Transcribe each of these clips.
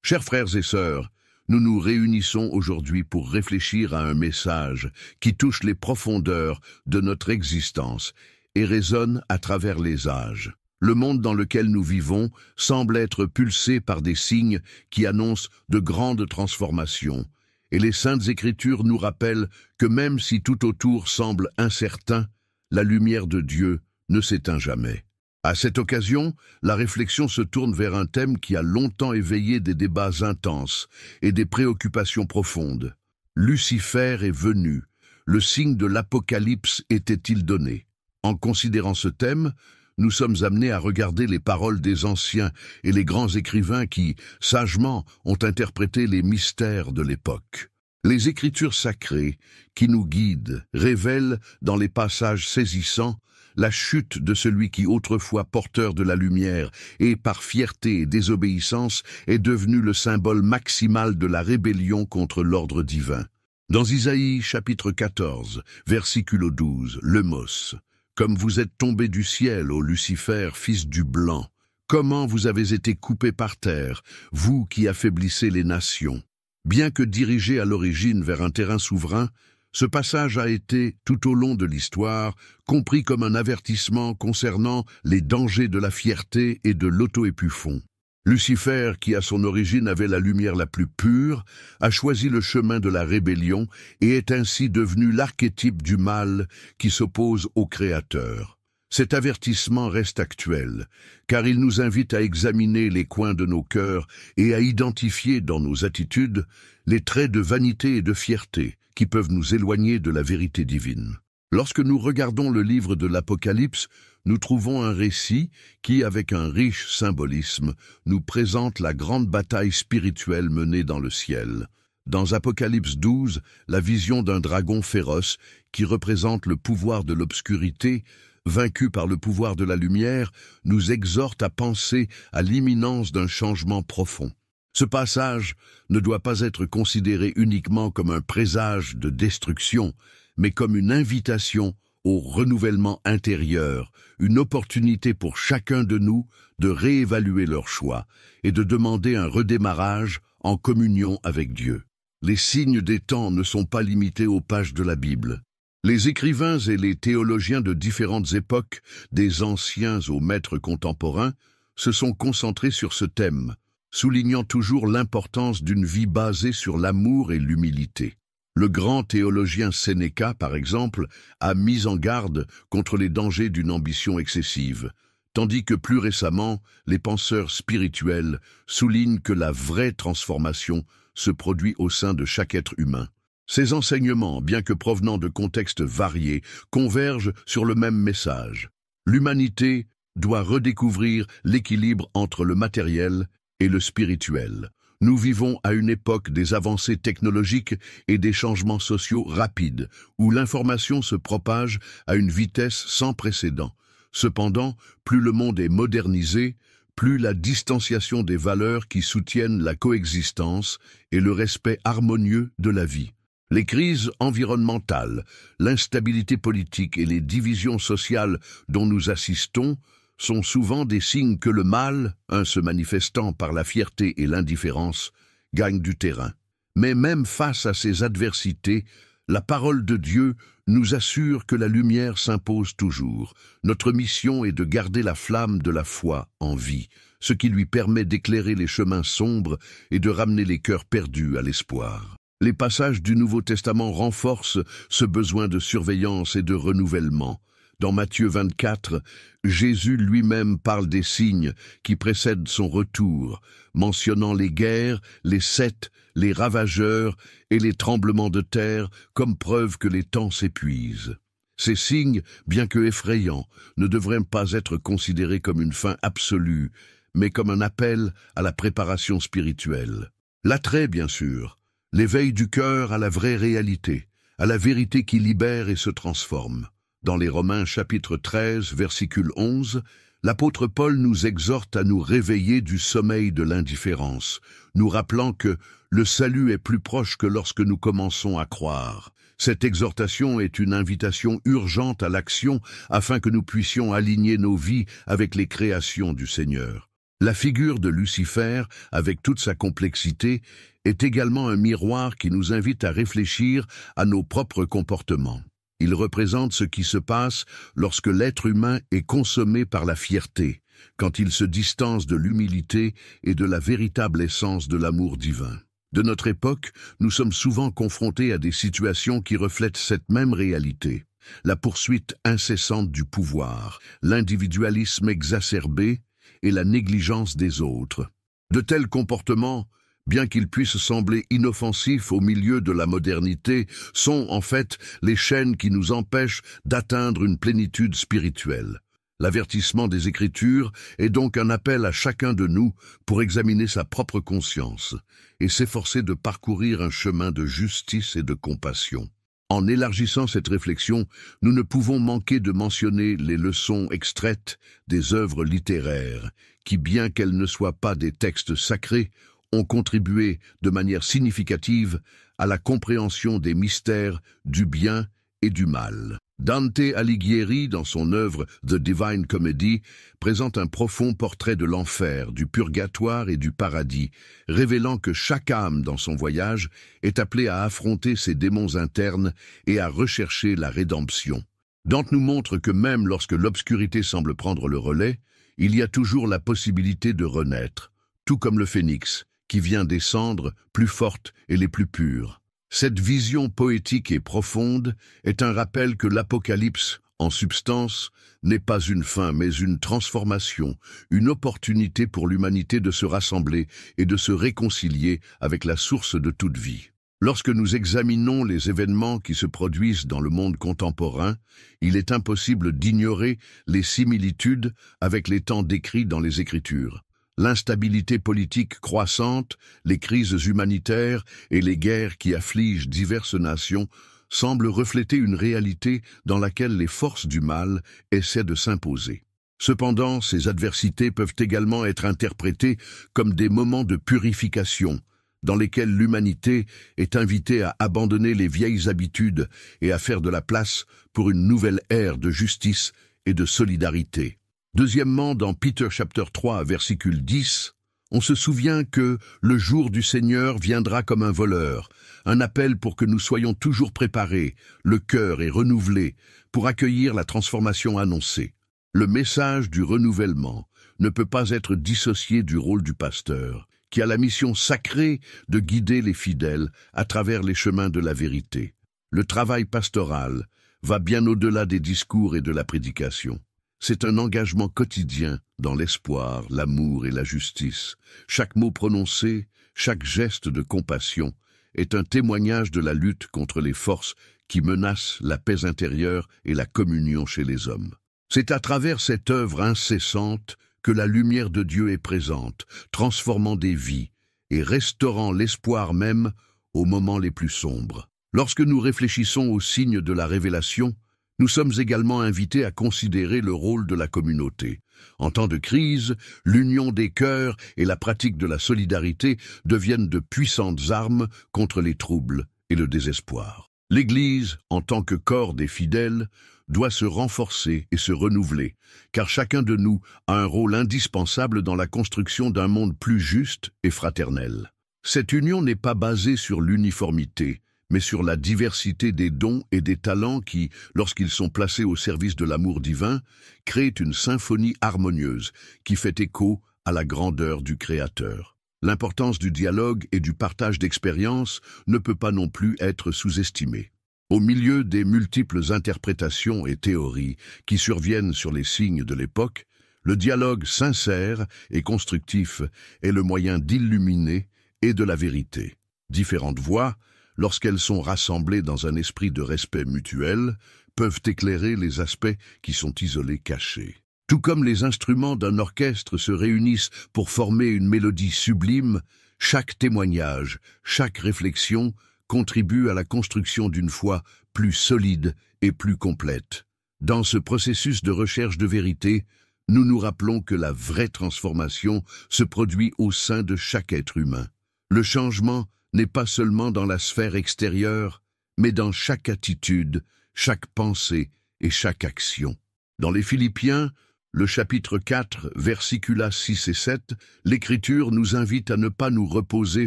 Chers frères et sœurs, nous nous réunissons aujourd'hui pour réfléchir à un message qui touche les profondeurs de notre existence et résonne à travers les âges. Le monde dans lequel nous vivons semble être pulsé par des signes qui annoncent de grandes transformations, et les Saintes Écritures nous rappellent que même si tout autour semble incertain, la lumière de Dieu ne s'éteint jamais. À cette occasion, la réflexion se tourne vers un thème qui a longtemps éveillé des débats intenses et des préoccupations profondes. Lucifer est venu. Le signe de l'Apocalypse était-il donné? En considérant ce thème, nous sommes amenés à regarder les paroles des anciens et les grands écrivains qui, sagement, ont interprété les mystères de l'époque. Les Écritures sacrées, qui nous guident, révèlent, dans les passages saisissants, la chute de celui qui, autrefois porteur de la lumière et par fierté et désobéissance, est devenu le symbole maximal de la rébellion contre l'ordre divin. Dans Isaïe chapitre 14, versicule 12, Lemos, « Comme vous êtes tombé du ciel, ô Lucifer, fils du blanc, comment vous avez été coupé par terre, vous qui affaiblissez les nations. » Bien que dirigé à l'origine vers un terrain souverain, ce passage a été, tout au long de l'histoire, compris comme un avertissement concernant les dangers de la fierté et de l'auto-épuffon. Lucifer, qui à son origine avait la lumière la plus pure, a choisi le chemin de la rébellion et est ainsi devenu l'archétype du mal qui s'oppose au Créateur. Cet avertissement reste actuel, car il nous invite à examiner les coins de nos cœurs et à identifier dans nos attitudes les traits de vanité et de fierté qui peuvent nous éloigner de la vérité divine. Lorsque nous regardons le livre de l'Apocalypse, nous trouvons un récit qui, avec un riche symbolisme, nous présente la grande bataille spirituelle menée dans le ciel. Dans Apocalypse 12, la vision d'un dragon féroce qui représente le pouvoir de l'obscurité, vaincu par le pouvoir de la lumière, nous exhorte à penser à l'imminence d'un changement profond. Ce passage ne doit pas être considéré uniquement comme un présage de destruction, mais comme une invitation au renouvellement intérieur, une opportunité pour chacun de nous de réévaluer leur choix et de demander un redémarrage en communion avec Dieu. Les signes des temps ne sont pas limités aux pages de la Bible. Les écrivains et les théologiens de différentes époques, des anciens aux maîtres contemporains, se sont concentrés sur ce thème, soulignant toujours l'importance d'une vie basée sur l'amour et l'humilité. Le grand théologien Sénéca, par exemple, a mis en garde contre les dangers d'une ambition excessive, tandis que plus récemment, les penseurs spirituels soulignent que la vraie transformation se produit au sein de chaque être humain. Ces enseignements, bien que provenant de contextes variés, convergent sur le même message. L'humanité doit redécouvrir l'équilibre entre le matériel et le spirituel. Nous vivons à une époque des avancées technologiques et des changements sociaux rapides, où l'information se propage à une vitesse sans précédent. Cependant, plus le monde est modernisé, plus la distanciation des valeurs qui soutiennent la coexistence et le respect harmonieux de la vie. Les crises environnementales, l'instabilité politique et les divisions sociales dont nous assistons sont souvent des signes que le mal, se manifestant par la fierté et l'indifférence, gagne du terrain. Mais même face à ces adversités, la parole de Dieu nous assure que la lumière s'impose toujours. Notre mission est de garder la flamme de la foi en vie, ce qui lui permet d'éclairer les chemins sombres et de ramener les cœurs perdus à l'espoir. Les passages du Nouveau Testament renforcent ce besoin de surveillance et de renouvellement. Dans Matthieu 24, Jésus lui-même parle des signes qui précèdent son retour, mentionnant les guerres, les Seth, les ravageurs et les tremblements de terre comme preuve que les temps s'épuisent. Ces signes, bien que effrayants, ne devraient pas être considérés comme une fin absolue, mais comme un appel à la préparation spirituelle. L'attrait, bien sûr, l'éveil du cœur à la vraie réalité, à la vérité qui libère et se transforme. Dans les Romains chapitre 13, versicule 11, l'apôtre Paul nous exhorte à nous réveiller du sommeil de l'indifférence, nous rappelant que le salut est plus proche que lorsque nous commençons à croire. Cette exhortation est une invitation urgente à l'action afin que nous puissions aligner nos vies avec les créations du Seigneur. La figure de Lucifer, avec toute sa complexité, est également un miroir qui nous invite à réfléchir à nos propres comportements. Il représente ce qui se passe lorsque l'être humain est consommé par la fierté, quand il se distance de l'humilité et de la véritable essence de l'amour divin. De notre époque, nous sommes souvent confrontés à des situations qui reflètent cette même réalité. La poursuite incessante du pouvoir, l'individualisme exacerbé et la négligence des autres. De tels comportements, bien qu'ils puissent sembler inoffensifs au milieu de la modernité, sont en fait les chaînes qui nous empêchent d'atteindre une plénitude spirituelle. L'avertissement des Écritures est donc un appel à chacun de nous pour examiner sa propre conscience et s'efforcer de parcourir un chemin de justice et de compassion. En élargissant cette réflexion, nous ne pouvons manquer de mentionner les leçons extraites des œuvres littéraires qui, bien qu'elles ne soient pas des textes sacrés, ont contribué de manière significative à la compréhension des mystères du bien et du mal. Dante Alighieri, dans son œuvre The Divine Comedy, présente un profond portrait de l'enfer, du purgatoire et du paradis, révélant que chaque âme dans son voyage est appelée à affronter ses démons internes et à rechercher la rédemption. Dante nous montre que même lorsque l'obscurité semble prendre le relais, il y a toujours la possibilité de renaître, tout comme le phénix, qui vient des cendres plus fortes et les plus pures. Cette vision poétique et profonde est un rappel que l'Apocalypse, en substance, n'est pas une fin mais une transformation, une opportunité pour l'humanité de se rassembler et de se réconcilier avec la source de toute vie. Lorsque nous examinons les événements qui se produisent dans le monde contemporain, il est impossible d'ignorer les similitudes avec les temps décrits dans les Écritures. L'instabilité politique croissante, les crises humanitaires et les guerres qui affligent diverses nations semblent refléter une réalité dans laquelle les forces du mal essaient de s'imposer. Cependant, ces adversités peuvent également être interprétées comme des moments de purification, dans lesquels l'humanité est invitée à abandonner les vieilles habitudes et à faire de la place pour une nouvelle ère de justice et de solidarité. Deuxièmement, dans Peter chapitre 3, versicule 10, on se souvient que le jour du Seigneur viendra comme un voleur, un appel pour que nous soyons toujours préparés, le cœur est renouvelé, pour accueillir la transformation annoncée. Le message du renouvellement ne peut pas être dissocié du rôle du pasteur, qui a la mission sacrée de guider les fidèles à travers les chemins de la vérité. Le travail pastoral va bien au-delà des discours et de la prédication. C'est un engagement quotidien dans l'espoir, l'amour et la justice. Chaque mot prononcé, chaque geste de compassion est un témoignage de la lutte contre les forces qui menacent la paix intérieure et la communion chez les hommes. C'est à travers cette œuvre incessante que la lumière de Dieu est présente, transformant des vies et restaurant l'espoir même aux moments les plus sombres. Lorsque nous réfléchissons aux signes de la révélation, nous sommes également invités à considérer le rôle de la communauté. En temps de crise, l'union des cœurs et la pratique de la solidarité deviennent de puissantes armes contre les troubles et le désespoir. L'Église, en tant que corps des fidèles, doit se renforcer et se renouveler, car chacun de nous a un rôle indispensable dans la construction d'un monde plus juste et fraternel. Cette union n'est pas basée sur l'uniformité, mais sur la diversité des dons et des talents qui, lorsqu'ils sont placés au service de l'amour divin, créent une symphonie harmonieuse qui fait écho à la grandeur du Créateur. L'importance du dialogue et du partage d'expériences ne peut pas non plus être sous-estimée. Au milieu des multiples interprétations et théories qui surviennent sur les signes de l'époque, le dialogue sincère et constructif est le moyen d'illuminer et de la vérité. Différentes voix, lorsqu'elles sont rassemblées dans un esprit de respect mutuel, peuvent éclairer les aspects qui sont isolés, cachés. Tout comme les instruments d'un orchestre se réunissent pour former une mélodie sublime, chaque témoignage, chaque réflexion contribue à la construction d'une foi plus solide et plus complète. Dans ce processus de recherche de vérité, nous nous rappelons que la vraie transformation se produit au sein de chaque être humain. Le changement n'est pas seulement dans la sphère extérieure, mais dans chaque attitude, chaque pensée et chaque action. Dans les Philippiens, le chapitre 4, versicula 6 et 7, l'Écriture nous invite à ne pas nous reposer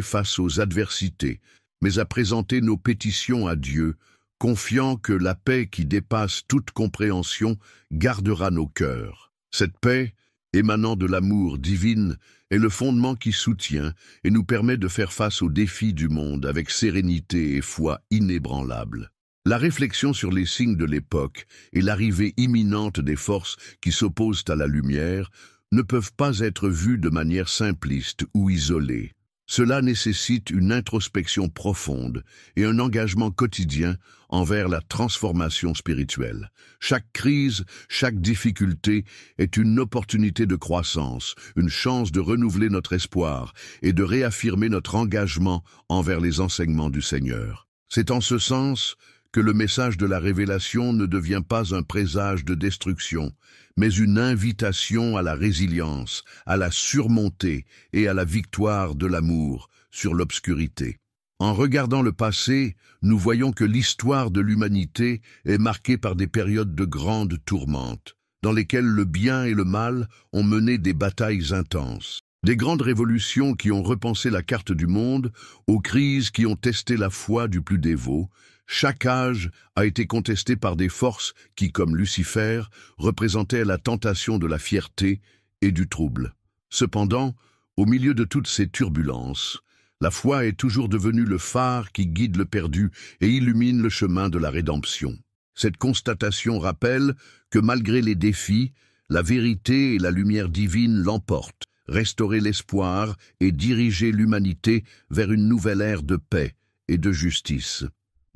face aux adversités, mais à présenter nos pétitions à Dieu, confiant que la paix qui dépasse toute compréhension gardera nos cœurs. Cette paix, émanant de l'amour divin, est le fondement qui soutient et nous permet de faire face aux défis du monde avec sérénité et foi inébranlable. La réflexion sur les signes de l'époque et l'arrivée imminente des forces qui s'opposent à la lumière ne peuvent pas être vues de manière simpliste ou isolée. Cela nécessite une introspection profonde et un engagement quotidien envers la transformation spirituelle. Chaque crise, chaque difficulté est une opportunité de croissance, une chance de renouveler notre espoir et de réaffirmer notre engagement envers les enseignements du Seigneur. C'est en ce sens que le message de la révélation ne devient pas un présage de destruction, mais une invitation à la résilience, à la surmontée et à la victoire de l'amour sur l'obscurité. En regardant le passé, nous voyons que l'histoire de l'humanité est marquée par des périodes de grandes tourmentes, dans lesquelles le bien et le mal ont mené des batailles intenses. Des grandes révolutions qui ont repensé la carte du monde, aux crises qui ont testé la foi du plus dévot. Chaque âge a été contesté par des forces qui, comme Lucifer, représentaient la tentation de la fierté et du trouble. Cependant, au milieu de toutes ces turbulences, la foi est toujours devenue le phare qui guide le perdu et illumine le chemin de la rédemption. Cette constatation rappelle que malgré les défis, la vérité et la lumière divine l'emportent, restaurer l'espoir et diriger l'humanité vers une nouvelle ère de paix et de justice.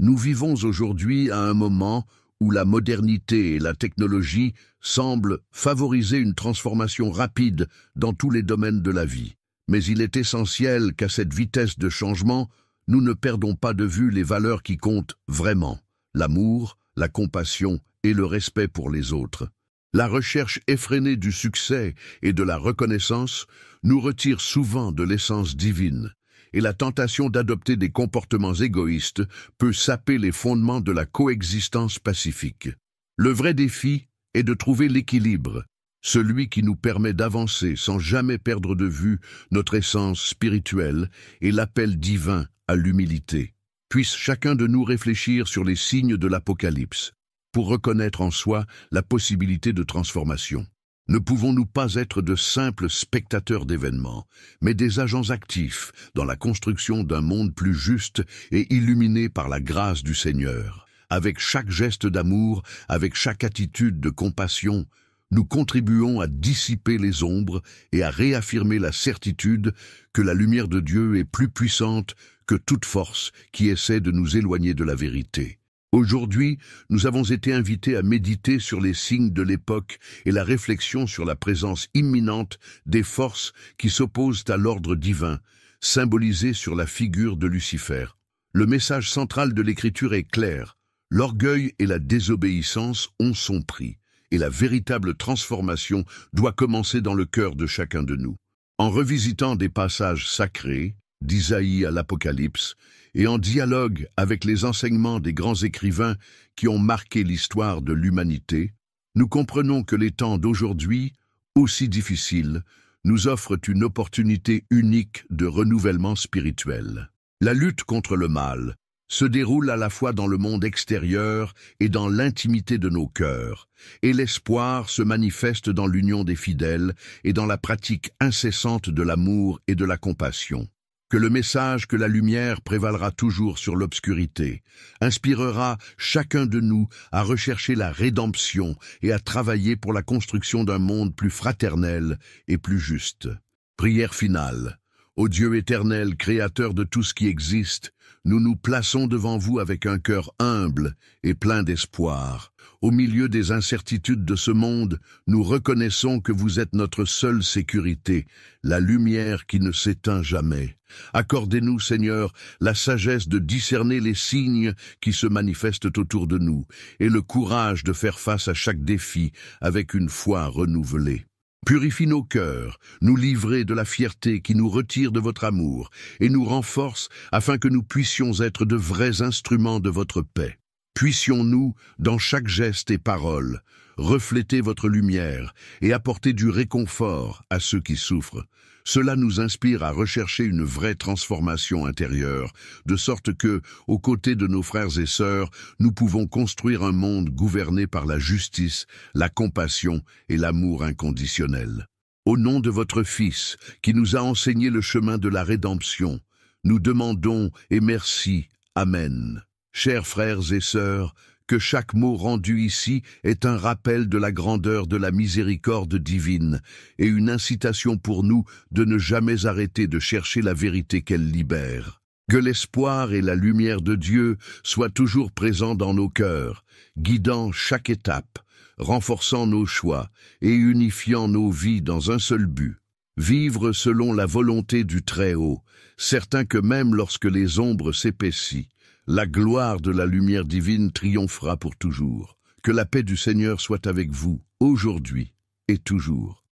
Nous vivons aujourd'hui à un moment où la modernité et la technologie semblent favoriser une transformation rapide dans tous les domaines de la vie. Mais il est essentiel qu'à cette vitesse de changement, nous ne perdons pas de vue les valeurs qui comptent vraiment, l'amour, la compassion et le respect pour les autres. La recherche effrénée du succès et de la reconnaissance nous retire souvent de l'essence divine, et la tentation d'adopter des comportements égoïstes peut saper les fondements de la coexistence pacifique. Le vrai défi est de trouver l'équilibre, celui qui nous permet d'avancer sans jamais perdre de vue notre essence spirituelle et l'appel divin à l'humilité. Puisse chacun de nous réfléchir sur les signes de l'Apocalypse, pour reconnaître en soi la possibilité de transformation. Ne pouvons-nous pas être de simples spectateurs d'événements, mais des agents actifs dans la construction d'un monde plus juste et illuminé par la grâce du Seigneur? Avec chaque geste d'amour, avec chaque attitude de compassion, nous contribuons à dissiper les ombres et à réaffirmer la certitude que la lumière de Dieu est plus puissante que toute force qui essaie de nous éloigner de la vérité. Aujourd'hui, nous avons été invités à méditer sur les signes de l'époque et la réflexion sur la présence imminente des forces qui s'opposent à l'ordre divin, symbolisé sur la figure de Lucifer. Le message central de l'Écriture est clair. L'orgueil et la désobéissance ont son prix, et la véritable transformation doit commencer dans le cœur de chacun de nous. En revisitant des passages sacrés, d'Isaïe à l'Apocalypse, et en dialogue avec les enseignements des grands écrivains qui ont marqué l'histoire de l'humanité, nous comprenons que les temps d'aujourd'hui, aussi difficiles, nous offrent une opportunité unique de renouvellement spirituel. La lutte contre le mal se déroule à la fois dans le monde extérieur et dans l'intimité de nos cœurs, et l'espoir se manifeste dans l'union des fidèles et dans la pratique incessante de l'amour et de la compassion. Que le message que la lumière prévalera toujours sur l'obscurité inspirera chacun de nous à rechercher la rédemption et à travailler pour la construction d'un monde plus fraternel et plus juste. Prière finale. Ô Dieu éternel, créateur de tout ce qui existe, nous nous plaçons devant vous avec un cœur humble et plein d'espoir. Au milieu des incertitudes de ce monde, nous reconnaissons que vous êtes notre seule sécurité, la lumière qui ne s'éteint jamais. Accordez-nous, Seigneur, la sagesse de discerner les signes qui se manifestent autour de nous et le courage de faire face à chaque défi avec une foi renouvelée. Purifie nos cœurs, nous livrer de la fierté qui nous retire de votre amour et nous renforce afin que nous puissions être de vrais instruments de votre paix. Puissions-nous, dans chaque geste et parole, refléter votre lumière et apporter du réconfort à ceux qui souffrent. Cela nous inspire à rechercher une vraie transformation intérieure, de sorte que, aux côtés de nos frères et sœurs, nous pouvons construire un monde gouverné par la justice, la compassion et l'amour inconditionnel. Au nom de votre Fils, qui nous a enseigné le chemin de la rédemption, nous demandons et merci. Amen. Chers frères et sœurs, que chaque mot rendu ici est un rappel de la grandeur de la miséricorde divine et une incitation pour nous de ne jamais arrêter de chercher la vérité qu'elle libère. Que l'espoir et la lumière de Dieu soient toujours présents dans nos cœurs, guidant chaque étape, renforçant nos choix et unifiant nos vies dans un seul but. Vivre selon la volonté du Très-Haut, certain que même lorsque les ombres s'épaississent, la gloire de la lumière divine triomphera pour toujours. Que la paix du Seigneur soit avec vous, aujourd'hui et toujours.